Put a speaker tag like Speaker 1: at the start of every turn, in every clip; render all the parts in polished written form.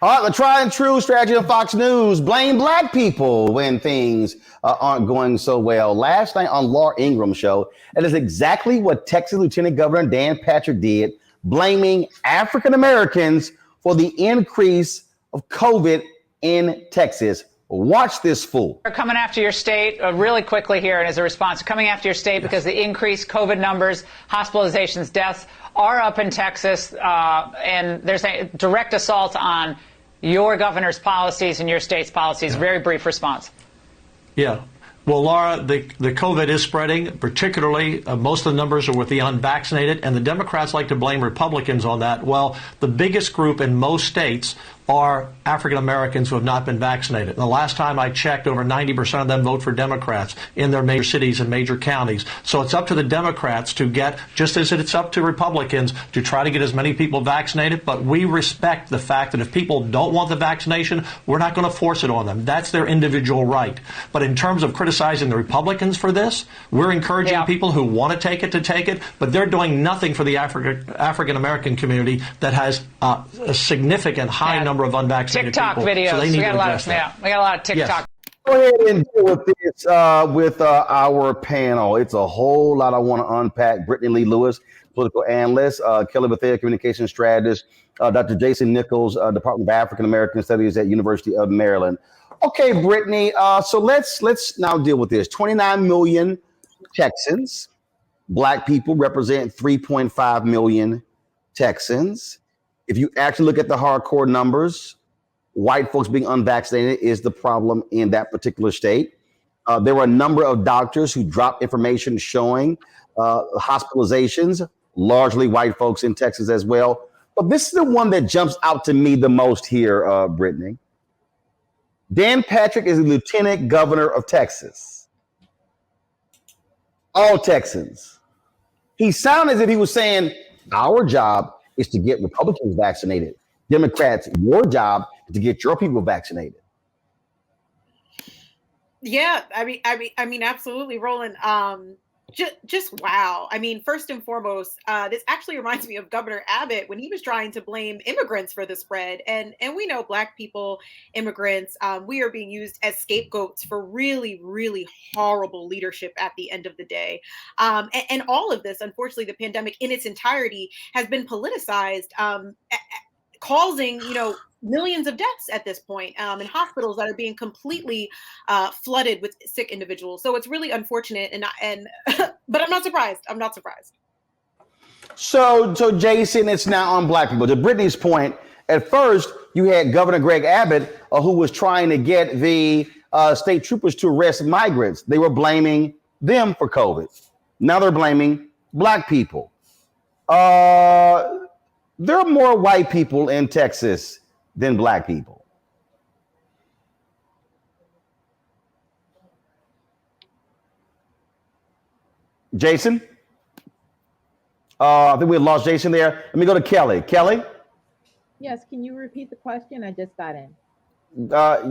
Speaker 1: All right, the tried and true strategy of Fox News: blame black people when things aren't going so well. Last night on Laura Ingram's show, it is exactly what Texas Lieutenant Governor Dan Patrick did, blaming African Americans for the increase of COVID in Texas. Watch this fool.
Speaker 2: They're coming after your state really quickly here, and as a response, coming after your state because the increased COVID numbers, hospitalizations, deaths are up in Texas, and there's a direct assault on your governor's policies and your state's policies. Very brief response.
Speaker 3: Yeah. Well, Laura, the COVID is spreading, particularly most of the numbers are with the unvaccinated, and the Democrats like to blame Republicans on that. Well, the biggest group in most states are African Americans who have not been vaccinated. The last time I checked, over 90% of them vote for Democrats in their major cities and major counties. So it's up to the Democrats to get, just as it's up to Republicans, to try to get as many people vaccinated. But we respect the fact that if people don't want the vaccination, we're not going to force it on them. That's their individual right. But in terms of criticizing the Republicans for this, we're encouraging people who want to take it, but they're doing nothing for the African American community that has a significant high number of unvaccinated
Speaker 2: TikTok
Speaker 3: people.
Speaker 2: videos.
Speaker 3: So they need
Speaker 2: we got
Speaker 3: to
Speaker 2: a lot
Speaker 3: address that.
Speaker 2: we got a lot of TikTok.
Speaker 1: Yes. Go ahead and deal with this with our panel. It's a whole lot I want to unpack. Brittany Lee Lewis, political analyst, Kelly Bethea, communication strategist, Dr. Jason Nichols, Department of African American Studies at University of Maryland. Okay, Brittany. So let's now deal with this. 29 million Texans, black people represent 3.5 million Texans. If you actually look at the hardcore numbers, white folks being unvaccinated is the problem in that particular state. There were a number of doctors who dropped information showing hospitalizations, largely white folks in Texas as well. But this is the one that jumps out to me the most here, Brittany. Dan Patrick is the Lieutenant Governor of Texas. All Texans. He sounded as if he was saying, our job is to get Republicans vaccinated. Democrats, your job is to get your people vaccinated.
Speaker 4: Yeah, I mean, absolutely, Roland. Just wow. I mean, first and foremost, this actually reminds me of Governor Abbott when he was trying to blame immigrants for the spread. And we know Black people, immigrants, we are being used as scapegoats for really, really horrible leadership at the end of the day. And all of this, unfortunately, the pandemic in its entirety has been politicized, causing, millions of deaths at this point, in hospitals that are being completely flooded with sick individuals. So it's really unfortunate, and but I'm not surprised.
Speaker 1: So Jason, it's now on black people. To Brittany's point, at first you had Governor Greg Abbott, who was trying to get the state troopers to arrest migrants. They were blaming them for COVID. Now they're blaming black people. There are more white people in Texas than black people. Jason? I think we lost Jason there. Let me go to Kelly. Kelly?
Speaker 5: Yes, can you repeat the question? I just got in.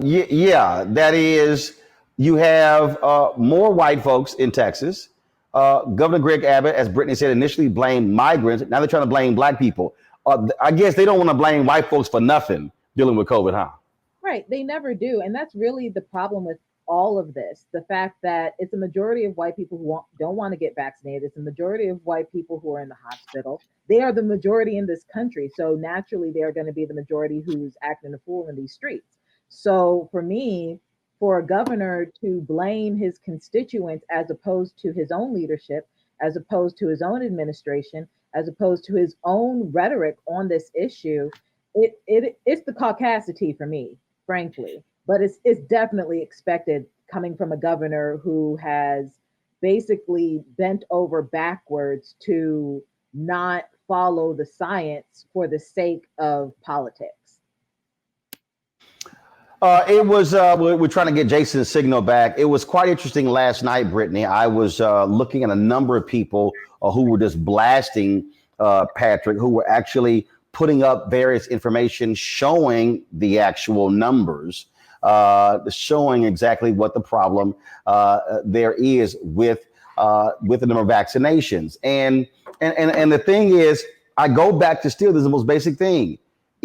Speaker 1: Yeah, that is, you have more white folks in Texas. Governor Greg Abbott, as Brittany said, initially blamed migrants. Now they're trying to blame black people. I guess they don't want to blame white folks for nothing dealing with COVID, huh?
Speaker 5: Right. They never do. And that's really the problem with all of this. The fact that it's a majority of white people who don't want to get vaccinated. It's a majority of white people who are in the hospital. They are the majority in this country. So naturally, they are going to be the majority who's acting a fool in these streets. So for me, for a governor to blame his constituents as opposed to his own leadership, as opposed to his own administration, as opposed to his own rhetoric on this issue, it's the caucasity for me, frankly. But it's definitely expected coming from a governor who has basically bent over backwards to not follow the science for the sake of politics.
Speaker 1: We're trying to get Jason's signal back. It was quite interesting last night, Brittany. I was looking at a number of people who were just blasting Patrick, who were actually putting up various information showing the actual numbers, showing exactly what the problem there is with the number of vaccinations. And the thing is, I go back to still, this is the most basic thing.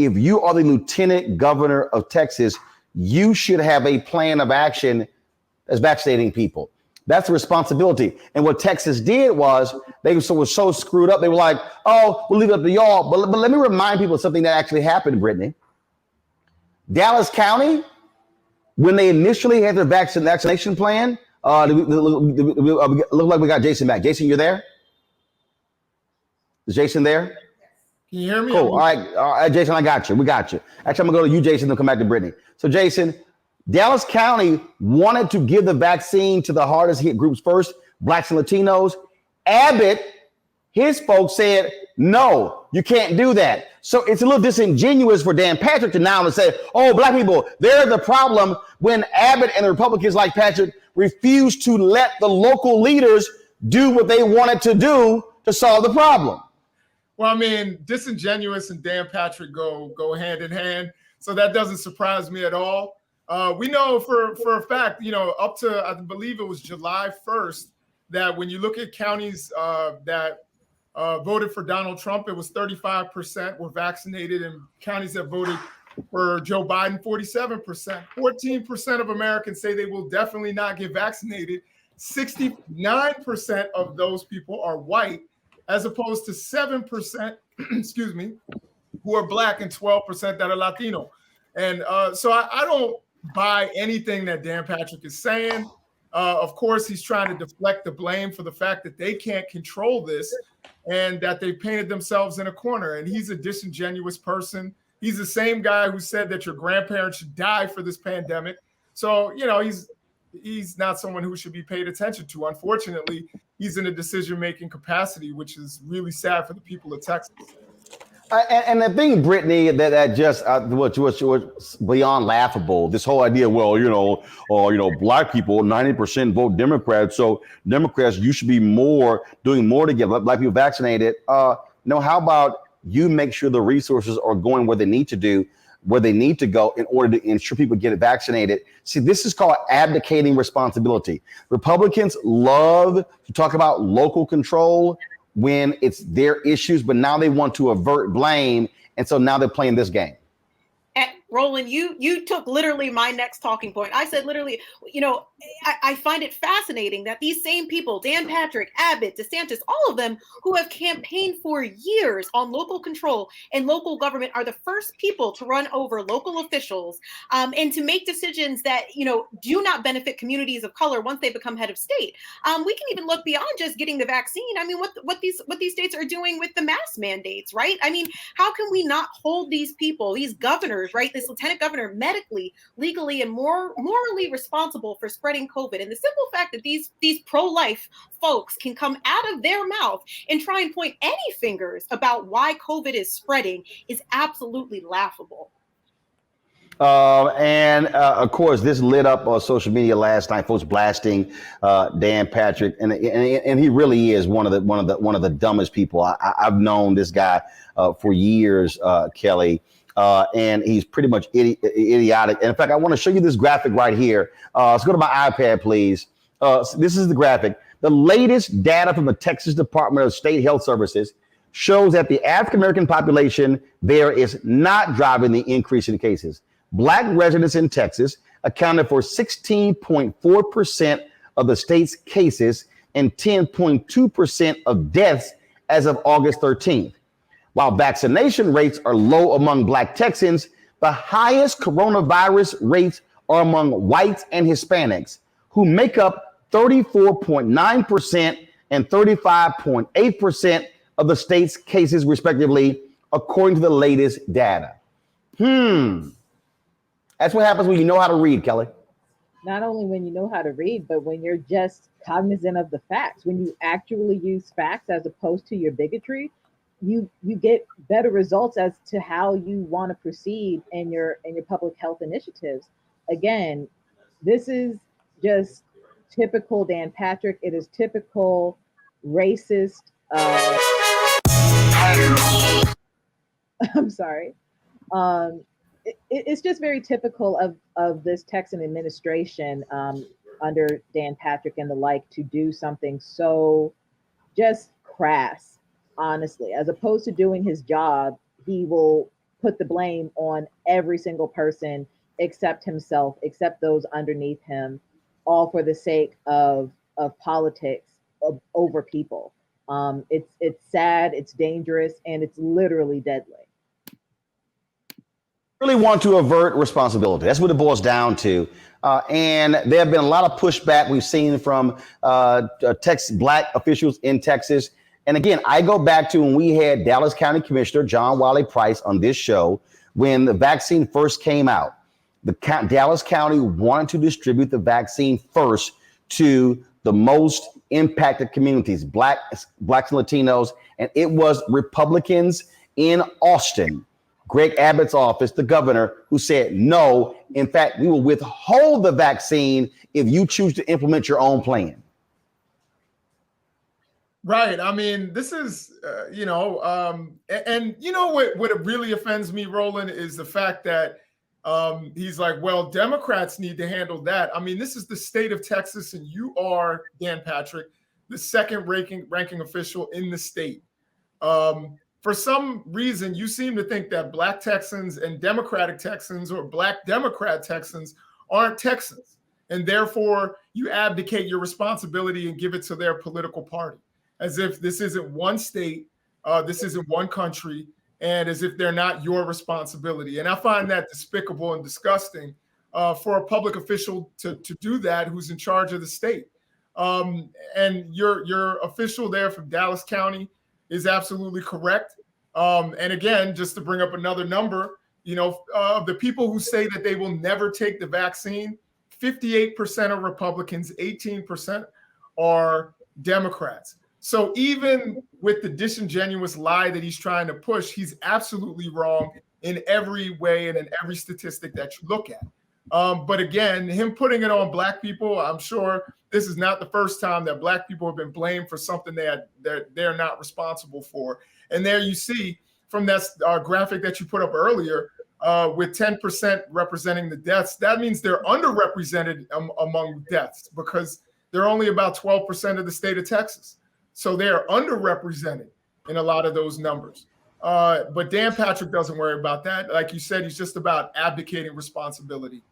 Speaker 1: if you are the lieutenant governor of Texas, you should have a plan of action that's vaccinating people. That's the responsibility. And what Texas did was they were so screwed up. They were like, oh, we'll leave it up to y'all. But let me remind people of something that actually happened, Brittany. Dallas County, when they initially had their vaccination plan, look like we got Jason back. Jason, you're there? Is Jason there?
Speaker 6: Can you hear me?
Speaker 1: Cool. All right, Jason, I got you. We got you. Actually, I'm going to go to you, Jason, then come back to Brittany. So, Jason, Dallas County wanted to give the vaccine to the hardest hit groups first, blacks and Latinos. Abbott, his folks said, no, you can't do that. So it's a little disingenuous for Dan Patrick to now say, oh, black people, they're the problem, when Abbott and the Republicans like Patrick refuse to let the local leaders do what they wanted to do to solve the problem.
Speaker 6: Well, I mean, disingenuous and Dan Patrick go hand in hand. So that doesn't surprise me at all. We know for a fact, up to, I believe it was July 1st, that when you look at counties that voted for Donald Trump, it was 35% were vaccinated, and counties that voted for Joe Biden, 47%. 14% of Americans say they will definitely not get vaccinated. 69% of those people are white, as opposed to 7%, excuse me, who are black, and 12% that are Latino. And so I don't buy anything that Dan Patrick is saying. Of course, he's trying to deflect the blame for the fact that they can't control this and that they painted themselves in a corner. And he's a disingenuous person. He's the same guy who said that your grandparents should die for this pandemic. So, he's not someone who should be paid attention to. Unfortunately, he's in a decision-making capacity, which is really sad for the people of Texas.
Speaker 1: And the thing, Brittany, that just was beyond laughable. This whole idea, well, black people, 90% vote Democrats, so Democrats, you should be doing more to get black people vaccinated. No, how about you make sure the resources are going where they need to go in order to ensure people get vaccinated. See, this is called abdicating responsibility. Republicans love to talk about local control when it's their issues, but now they want to avert blame. And so now they're playing this game.
Speaker 4: Roland, you took literally my next talking point. I said literally, I find it fascinating that these same people, Dan Patrick, Abbott, DeSantis, all of them who have campaigned for years on local control and local government are the first people to run over local officials and to make decisions that, do not benefit communities of color once they become head of state. We can even look beyond just getting the vaccine. I mean, what these states are doing with the mask mandates, right? I mean, how can we not hold these people, these governors, right? This lieutenant governor medically, legally, and morally responsible for spreading COVID. And the simple fact that these pro-life folks can come out of their mouth and try and point any fingers about why COVID is spreading is absolutely laughable.
Speaker 1: Of course, this lit up on social media last night. Folks blasting Dan Patrick, and he really is one of the dumbest people. I've known this guy for years, Kelly. And he's pretty much idiotic. And in fact, I want to show you this graphic right here. Let's go to my iPad, please. This is the graphic. The latest data from the Texas Department of State Health Services shows that the African-American population there is not driving the increase in cases. Black residents in Texas accounted for 16.4% of the state's cases and 10.2% of deaths as of August 13th. While vaccination rates are low among Black Texans, the highest coronavirus rates are among whites and Hispanics, who make up 34.9% and 35.8% of the state's cases, respectively, according to the latest data. That's what happens when you know how to read, Kelly.
Speaker 5: Not only when you know how to read, but when you're just cognizant of the facts, when you actually use facts as opposed to your bigotry, you get better results as to how you want to proceed in your public health initiatives. Again, this is just typical Dan Patrick. It is typical racist. I'm sorry. It's just very typical of this Texan administration under Dan Patrick and the like to do something so just crass. Honestly, as opposed to doing his job, he will put the blame on every single person except himself, except those underneath him, all for the sake of politics over people. It's sad, it's dangerous, and it's literally deadly.
Speaker 1: Really want to avert responsibility. That's what it boils down to. And there have been a lot of pushback we've seen from black officials in Texas. And again, I go back to when we had Dallas County Commissioner John Wiley Price on this show when the vaccine first came out. Dallas County wanted to distribute the vaccine first to the most impacted communities, blacks and Latinos, and it was Republicans in Austin, Greg Abbott's office, the governor, who said, no, in fact, we will withhold the vaccine if you choose to implement your own plan.
Speaker 6: Right. I mean, this is, and you know what it really offends me, Roland, is the fact that he's like, well, Democrats need to handle that. I mean, this is the state of Texas, and you are, Dan Patrick, the second ranking official in the state. For some reason, you seem to think that Black Texans and Democratic Texans or Black Democrat Texans aren't Texans, and therefore you abdicate your responsibility and give it to their political party, as if this isn't one state, this isn't one country, and as if they're not your responsibility. And I find that despicable and disgusting for a public official to do that who's in charge of the state. And your official there from Dallas County is absolutely correct. And again, just to bring up another number, the people who say that they will never take the vaccine, 58% are Republicans, 18% are Democrats. So even with the disingenuous lie that he's trying to push, he's absolutely wrong in every way and in every statistic that you look at. But again, him putting it on Black people, I'm sure this is not the first time that Black people have been blamed for something they're not responsible for. And there you see from that graphic that you put up earlier, with 10% representing the deaths, that means they're underrepresented among deaths because they're only about 12% of the state of Texas. So they are underrepresented in a lot of those numbers. But Dan Patrick doesn't worry about that. Like you said, he's just about abdicating responsibility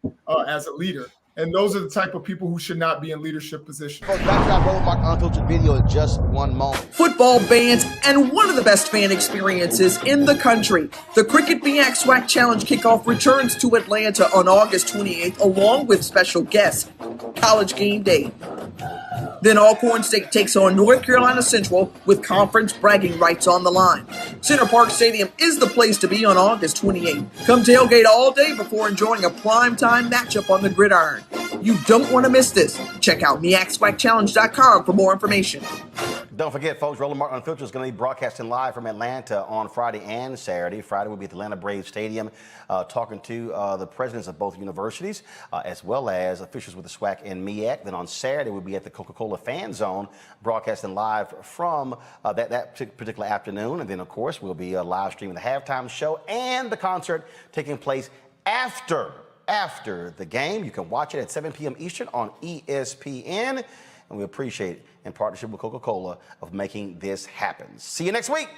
Speaker 6: as a leader. And those are the type of people who should not be in leadership positions.
Speaker 1: Back to that Roland Martin Unfiltered video in just one moment.
Speaker 7: Football bans and one of the best fan experiences in the country. The Cricket BX SWAC Challenge kickoff returns to Atlanta on August 28th, along with special guests, College Game Day. Then Alcorn State takes on North Carolina Central with conference bragging rights on the line. Center Park Stadium is the place to be on August 28th. Come tailgate all day before enjoying a primetime matchup on the gridiron. You don't want to miss this. Check out MEACSWACChallenge.com for more information.
Speaker 1: Don't forget, folks, Roland Martin Unfiltered is going to be broadcasting live from Atlanta on Friday and Saturday. Friday will be at the Atlanta Braves Stadium, talking to the presidents of both universities, as well as officials with the SWAC and MEAC. Then on Saturday, we'll be at the Coca-Cola Fan Zone, broadcasting live from that particular afternoon. And then, of course, we'll be live streaming the halftime show and the concert taking place after the game. You can watch it at 7 p.m. Eastern on ESPN. And we appreciate it in partnership with Coca-Cola of making this happen. See you next week.